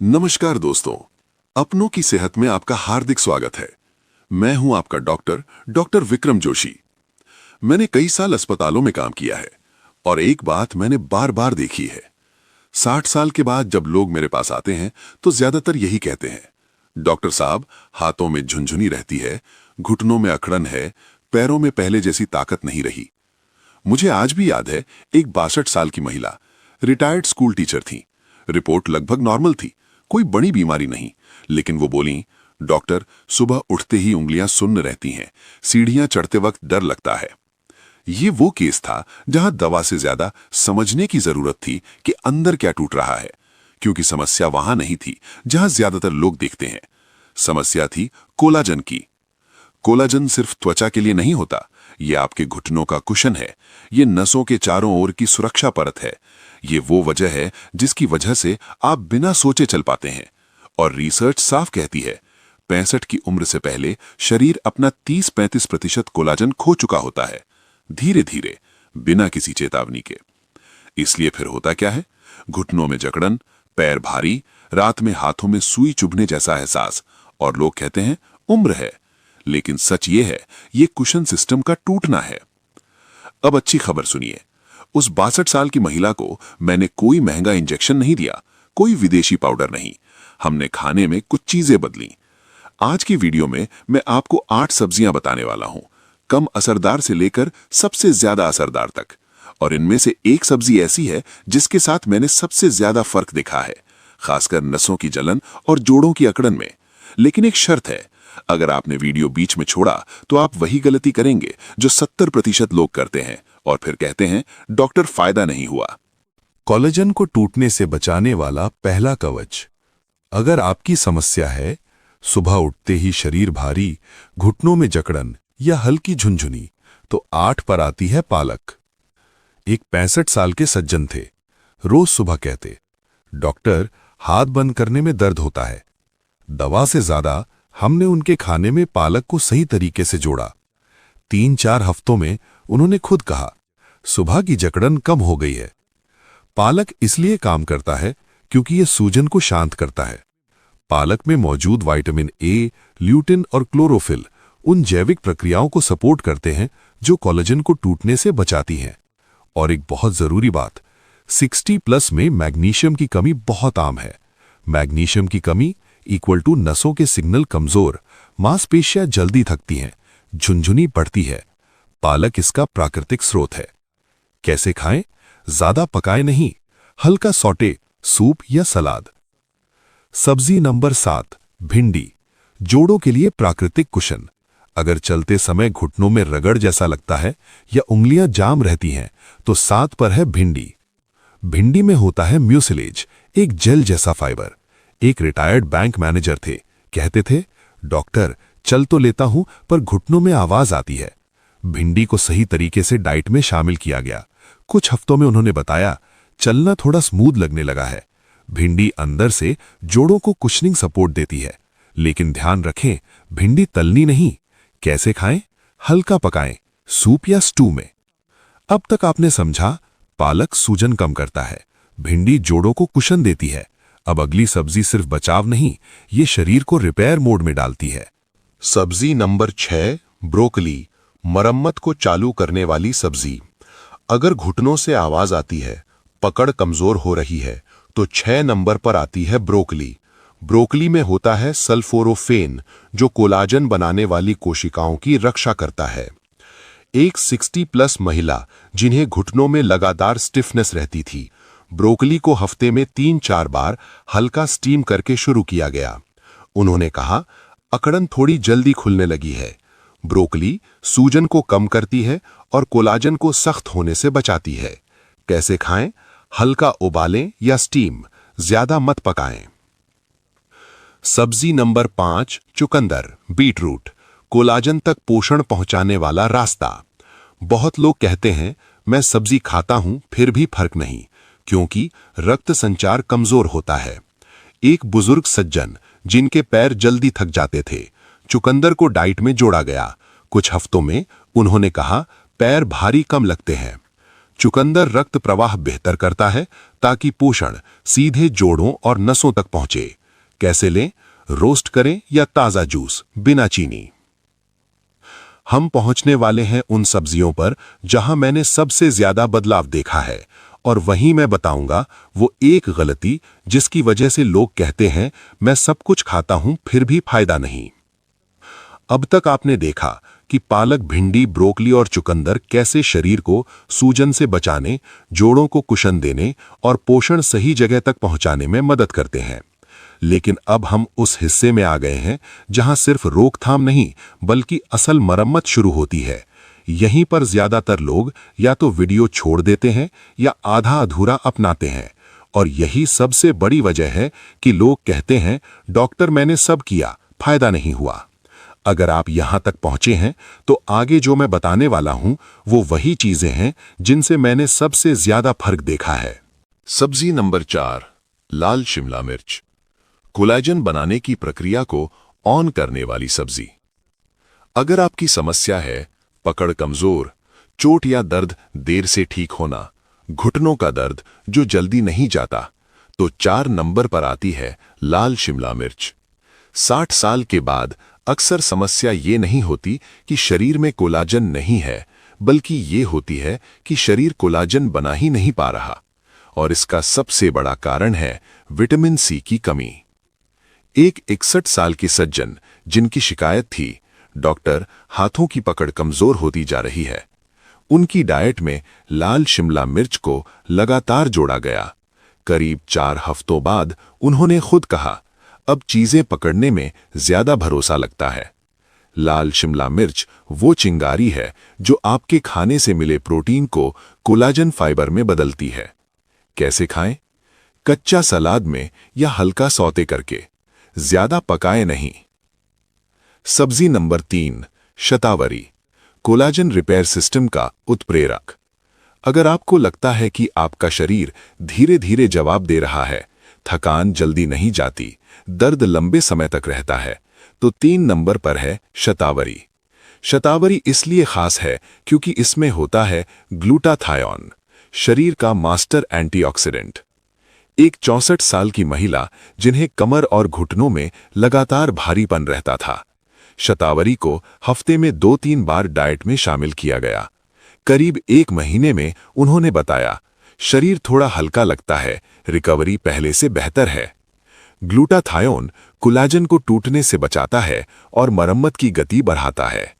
नमस्कार दोस्तों, अपनों की सेहत में आपका हार्दिक स्वागत है। मैं हूं आपका डॉक्टर विक्रम जोशी। मैंने कई साल अस्पतालों में काम किया है और एक बात मैंने बार बार देखी है। 60 साल के बाद जब लोग मेरे पास आते हैं तो ज्यादातर यही कहते हैं, डॉक्टर साहब, हाथों में झुनझुनी रहती है, घुटनों में अकड़न है, पैरों में पहले जैसी ताकत नहीं रही। मुझे आज भी याद है, एक 62 साल की महिला, रिटायर्ड स्कूल टीचर थी। रिपोर्ट लगभग नॉर्मल थी, कोई बड़ी बीमारी नहीं, लेकिन वो बोली, डॉक्टर, सुबह उठते ही उंगलियां सुन्न रहती हैं, सीढ़ियां चढ़ते वक्त डर लगता है। ये वो केस था जहां दवा से ज्यादा समझने की जरूरत थी कि अंदर क्या टूट रहा है, क्योंकि समस्या वहां नहीं थी जहां ज्यादातर लोग देखते हैं। समस्या थी कोलाजन की। कोलाजन सिर्फ त्वचा के लिए नहीं होता, ये आपके घुटनों का कुशन है, ये नसों के चारों ओर की सुरक्षा परत है। ये वो वजह है जिसकी वजह से आप बिना सोचे चल पाते हैं। और रिसर्च साफ कहती है, 65 की उम्र से पहले शरीर अपना 30-35% कोलाजन खो चुका होता है, धीरे धीरे, बिना किसी चेतावनी के। इसलिए फिर होता क्या है? घुटनों में जकड़न, पैर भारी, रात में हाथों में सुई चुभने जैसा एहसास, और लोग कहते हैं उम्र है। लेकिन सच ये है, ये कुशन सिस्टम का टूटना है। अब अच्छी खबर सुनिए। उस 62 साल की महिला को मैंने कोई महंगा इंजेक्शन नहीं दिया, कोई विदेशी पाउडर नहीं। हमने खाने में कुछ चीजें बदली। आज की वीडियो में मैं आपको 8 सब्जियां बताने वाला हूं, कम असरदार से लेकर सबसे ज्यादा असरदार तक। और इनमें से एक सब्जी ऐसी है जिसके साथ मैंने सबसे ज्यादा फर्क देखा है, खासकर नसों की जलन और जोड़ों की अकड़न में। लेकिन एक शर्त है, अगर आपने वीडियो बीच में छोड़ा तो आप वही गलती करेंगे जो 70% लोग करते हैं और फिर कहते हैं डॉक्टर फायदा नहीं हुआ। कोलेजन को टूटने से बचाने वाला पहला कवच। अगर आपकी समस्या है सुबह उठते ही शरीर भारी, घुटनों में जकड़न या हल्की झुनझुनी, तो 8 पर आती है पालक। एक 65 साल के सज्जन थे। रोज सुबह कहते, डॉक्टर, हाथ बंद करने में दर्द होता है। दवा से ज्यादा हमने उनके खाने में पालक को सही तरीके से जोड़ा। 3-4 हफ्तों में उन्होंने खुद कहा, सुबह की जकड़न कम हो गई है। पालक इसलिए काम करता है क्योंकि यह सूजन को शांत करता है। पालक में मौजूद विटामिन ए, ल्यूटिन और क्लोरोफिल उन जैविक प्रक्रियाओं को सपोर्ट करते हैं जो कोलेजन को टूटने से बचाती हैं। और एक बहुत जरूरी बात, 60+ में मैग्नीशियम की कमी बहुत आम है। मैग्नीशियम की कमी इक्वल टू नसों के सिग्नल कमजोर, मांसपेशियां जल्दी थकती हैं, झुनझुनी बढ़ती है। पालक इसका प्राकृतिक स्रोत है। कैसे खाएं? ज्यादा पकाए नहीं, हल्का सौटे, सूप या सलाद। सब्जी नंबर 7, भिंडी। जोड़ों के लिए प्राकृतिक कुशन। अगर चलते समय घुटनों में रगड़ जैसा लगता है या उंगलियां जाम रहती हैं, तो 7 पर है भिंडी। भिंडी में होता है म्यूसिलेज, एक जेल जैसा फाइबर। एक रिटायर्ड बैंक मैनेजर थे, कहते थे, डॉक्टर, चल तो लेता हूं पर घुटनों में आवाज आती है। भिंडी को सही तरीके से डाइट में शामिल किया गया। कुछ हफ्तों में उन्होंने बताया, चलना थोड़ा स्मूथ लगने लगा है। भिंडी अंदर से जोड़ों को कुशनिंग सपोर्ट देती है। लेकिन ध्यान रखें, भिंडी तलनी नहीं। कैसे खाएं? हल्का पकाएं, सूप या स्टू में। अब तक आपने समझा, पालक सूजन कम करता है, भिंडी जोड़ों को कुशन देती है। अब अगली सब्जी सिर्फ बचाव नहीं, ये शरीर को रिपेयर मोड में डालती है। सब्जी नंबर 6, ब्रोकली। मरम्मत को चालू करने वाली सब्जी। अगर घुटनों से आवाज आती है, पकड़ कमजोर हो रही है, तो 6 नंबर पर आती है ब्रोकली। ब्रोकली में होता है सल्फोरोफेन, जो कोलाजन बनाने वाली कोशिकाओं की रक्षा करता है। एक 60+ महिला जिन्हें घुटनों में लगातार स्टिफनेस रहती थी, ब्रोकली को हफ्ते में 3-4 बार हल्का स्टीम करके शुरू किया गया। उन्होंने कहा, अकड़न थोड़ी जल्दी खुलने लगी है। ब्रोकली सूजन को कम करती है और कोलाजन को सख्त होने से बचाती है। कैसे खाएं? हल्का उबालें या स्टीम, ज्यादा मत पकाएं। सब्जी नंबर 5, चुकंदर, बीटरूट। कोलाजन तक पोषण पहुंचाने वाला रास्ता। बहुत लोग कहते हैं, मैं सब्जी खाता हूं फिर भी फर्क नहीं, क्योंकि रक्त संचार कमजोर होता है। एक बुजुर्ग सज्जन जिनके पैर जल्दी थक जाते थे, चुकंदर को डाइट में जोड़ा गया। कुछ हफ्तों में उन्होंने कहा, पैर भारी कम लगते हैं। चुकंदर रक्त प्रवाह बेहतर करता है ताकि पोषण सीधे जोड़ों और नसों तक पहुंचे। कैसे लें? रोस्ट करें या ताजा जूस बिना चीनी। हम पहुंचने वाले हैं उन सब्जियों पर जहां मैंने सबसे ज्यादा बदलाव देखा है, और वहीं मैं बताऊंगा वो एक गलती जिसकी वजह से लोग कहते हैं मैं सब कुछ खाता हूं फिर भी फायदा नहीं। अब तक आपने देखा कि पालक, भिंडी, ब्रोकली और चुकंदर कैसे शरीर को सूजन से बचाने, जोड़ों को कुशन देने और पोषण सही जगह तक पहुंचाने में मदद करते हैं। लेकिन अब हम उस हिस्से में आ गए हैं जहां सिर्फ रोकथाम नहीं बल्कि असल मरम्मत शुरू होती है। यहीं पर ज्यादातर लोग या तो वीडियो छोड़ देते हैं या आधा अधूरा अपनाते हैं, और यही सबसे बड़ी वजह है कि लोग कहते हैं डॉक्टर मैंने सब किया, फायदा नहीं हुआ। अगर आप यहां तक पहुंचे हैं तो आगे जो मैं बताने वाला हूं वो वही चीजें हैं जिनसे मैंने सबसे ज्यादा फर्क देखा है। सब्जी नंबर 4, लाल शिमला मिर्च। कोलेजन बनाने की प्रक्रिया को ऑन करने वाली सब्जी। अगर आपकी समस्या है पकड़ कमजोर, चोट या दर्द देर से ठीक होना, घुटनों का दर्द जो जल्दी नहीं जाता, तो 4 नंबर पर आती है लाल शिमला मिर्च। 60 साल के बाद अक्सर समस्या ये नहीं होती कि शरीर में कोलाजन नहीं है, बल्कि ये होती है कि शरीर कोलाजन बना ही नहीं पा रहा, और इसका सबसे बड़ा कारण है विटामिन सी की कमी। एक 61 साल के सज्जन जिनकी शिकायत थी डॉक्टर हाथों की पकड़ कमजोर होती जा रही है, उनकी डाइट में लाल शिमला मिर्च को लगातार जोड़ा गया। करीब 4 हफ्तों बाद उन्होंने खुद कहा अब चीजें पकड़ने में ज्यादा भरोसा लगता है। लाल शिमला मिर्च वो चिंगारी है जो आपके खाने से मिले प्रोटीन को कोलाजन फाइबर में बदलती है। कैसे खाएं? कच्चा सलाद में या हल्का सौते करके, ज्यादा पकाए नहीं। सब्जी नंबर 3, शतावरी। कोलाजन रिपेयर सिस्टम का उत्प्रेरक। अगर आपको लगता है कि आपका शरीर धीरे धीरे जवाब दे रहा है, थकान जल्दी नहीं जाती, दर्द लंबे समय तक रहता है, तो 3 नंबर पर है शतावरी। शतावरी इसलिए खास है क्योंकि इसमें होता है ग्लूटाथायोन, शरीर का मास्टर एंटीऑक्सीडेंट। एक 64 साल की महिला जिन्हें कमर और घुटनों में लगातार भारीपन रहता था, शतावरी को हफ्ते में 2-3 बार डाइट में शामिल किया गया। करीब 1 महीने में उन्होंने बताया शरीर थोड़ा हल्का लगता है, रिकवरी पहले से बेहतर है। ग्लूटाथायोन कोलाजन को टूटने से बचाता है और मरम्मत की गति बढ़ाता है।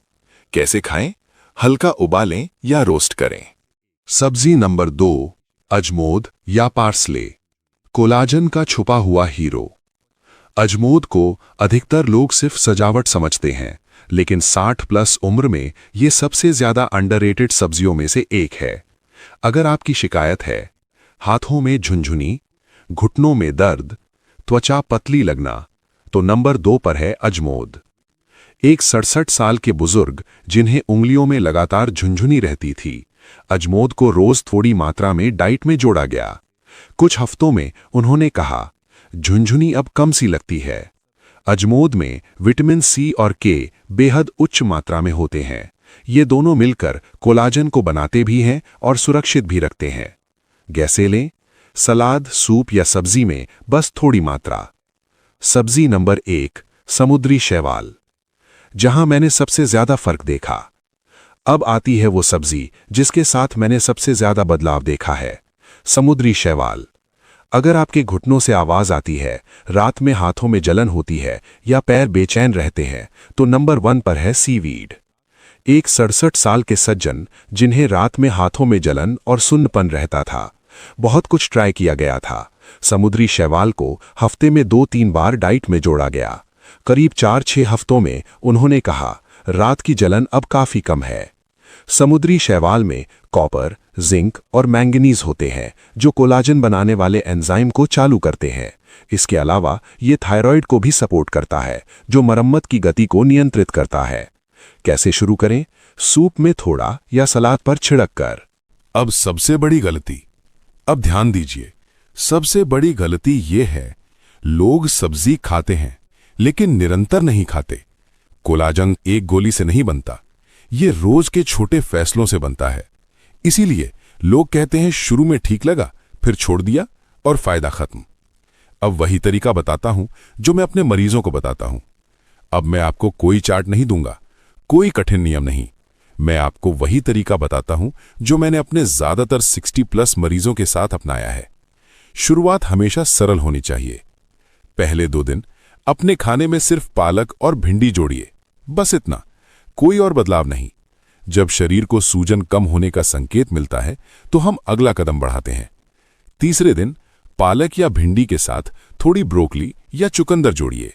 कैसे खाएं? हल्का उबालें या रोस्ट करें। सब्जी नंबर 2, अजमोद या पार्सले। कोलाजन का छुपा हुआ हीरो। अजमोद को अधिकतर लोग सिर्फ सजावट समझते हैं, लेकिन 60+ उम्र में ये सबसे ज्यादा अंडररेटेड सब्जियों में से एक है। अगर आपकी शिकायत है हाथों में झुनझुनी, घुटनों में दर्द, त्वचा पतली लगना, तो नंबर 2 पर है अजमोद। एक 67 साल के बुजुर्ग जिन्हें उंगलियों में लगातार झुनझुनी रहती थी, अजमोद को रोज थोड़ी मात्रा में डाइट में जोड़ा गया। कुछ हफ्तों में उन्होंने कहा झुनझुनी अब कम सी लगती है। अजमोद में विटामिन सी और के बेहद उच्च मात्रा में होते हैं। ये दोनों मिलकर कोलाजन को बनाते भी हैं और सुरक्षित भी रखते हैं। कैसे लें? सलाद, सूप या सब्जी में बस थोड़ी मात्रा। सब्जी नंबर 1, समुद्री शैवाल। जहां मैंने सबसे ज्यादा फर्क देखा। अब आती है वो सब्जी जिसके साथ मैंने सबसे ज्यादा बदलाव देखा है, समुद्री शैवाल। अगर आपके घुटनों से आवाज आती है, रात में हाथों में जलन होती है या पैर बेचैन रहते हैं, तो नंबर 1 पर है सीवीड। एक 67 साल के सज्जन जिन्हें रात में हाथों में जलन और सुन्नपन रहता था, बहुत कुछ ट्राई किया गया था। समुद्री शैवाल को हफ्ते में 2-3 बार डाइट में जोड़ा गया। करीब 4-6 हफ्तों में उन्होंने कहा रात की जलन अब काफी कम है। समुद्री शैवाल में कॉपर, जिंक और मैंगनीज होते हैं जो कोलाजन बनाने वाले एंजाइम को चालू करते हैं। इसके अलावा ये थायराइड को भी सपोर्ट करता है जो मरम्मत की गति को नियंत्रित करता है। कैसे शुरू करें? सूप में थोड़ा या सलाद पर छिड़क कर। अब सबसे बड़ी गलती, अब ध्यान दीजिए, सबसे बड़ी गलती यह है लोग सब्जी खाते हैं लेकिन निरंतर नहीं खाते। कोलाजन एक गोली से नहीं बनता, ये रोज के छोटे फैसलों से बनता है। इसीलिए लोग कहते हैं शुरू में ठीक लगा, फिर छोड़ दिया और फायदा खत्म। अब वही तरीका बताता हूं जो मैं अपने मरीजों को बताता हूं। अब मैं आपको कोई चार्ट नहीं दूंगा, कोई कठिन नियम नहीं। मैं आपको वही तरीका बताता हूं जो मैंने अपने ज्यादातर 60+ मरीजों के साथ अपनाया है। शुरुआत हमेशा सरल होनी चाहिए। पहले 2 दिन अपने खाने में सिर्फ पालक और भिंडी जोड़िए, बस इतना, कोई और बदलाव नहीं। जब शरीर को सूजन कम होने का संकेत मिलता है तो हम अगला कदम बढ़ाते हैं। तीसरे दिन पालक या भिंडी के साथ थोड़ी ब्रोकली या चुकंदर जोड़िए।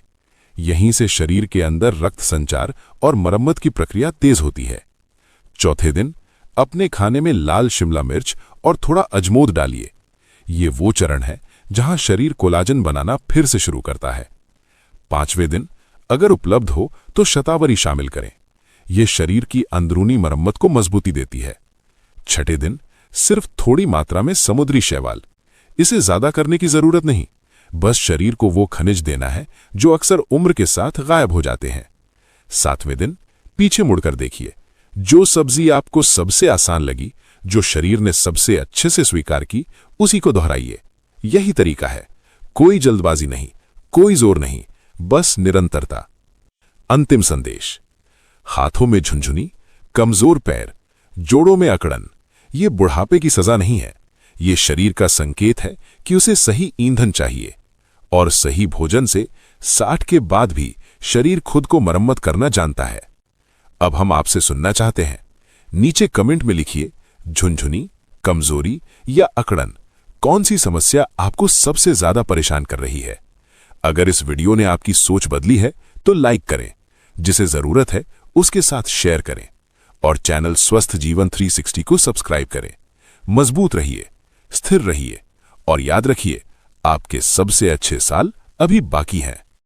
यहीं से शरीर के अंदर रक्त संचार और मरम्मत की प्रक्रिया तेज होती है। चौथे दिन अपने खाने में लाल शिमला मिर्च और थोड़ा अजमोद डालिए। ये वो चरण है जहां शरीर कोलाजन बनाना फिर से शुरू करता है। 5वें दिन अगर उपलब्ध हो तो शतावरी शामिल करें। यह शरीर की अंदरूनी मरम्मत को मजबूती देती है। 6ठे दिन सिर्फ थोड़ी मात्रा में समुद्री शैवाल। इसे ज्यादा करने की जरूरत नहीं, बस शरीर को वो खनिज देना है जो अक्सर उम्र के साथ गायब हो जाते हैं। 7वें दिन पीछे मुड़कर देखिए। जो सब्जी आपको सबसे आसान लगी, जो शरीर ने सबसे अच्छे से स्वीकार की, उसी को दोहराइए। यही तरीका है। कोई जल्दबाजी नहीं, कोई जोर नहीं, बस निरंतरता। अंतिम संदेश। हाथों में झुंझुनी, कमजोर पैर, जोड़ों में अकड़न, ये बुढ़ापे की सजा नहीं है। ये शरीर का संकेत है कि उसे सही ईंधन चाहिए। और सही भोजन से 60 के बाद भी शरीर खुद को मरम्मत करना जानता है। अब हम आपसे सुनना चाहते हैं। नीचे कमेंट में लिखिए, झुंझुनी, कमजोरी या अकड़न, कौन सी समस्या आपको सबसे ज्यादा परेशान कर रही है? अगर इस वीडियो ने आपकी सोच बदली है तो लाइक करें, जिसे जरूरत है उसके साथ शेयर करें और चैनल स्वस्थ जीवन 360 को सब्सक्राइब करें। मजबूत रहिए, स्थिर रहिए और याद रखिए, आपके सबसे अच्छे साल अभी बाकी हैं।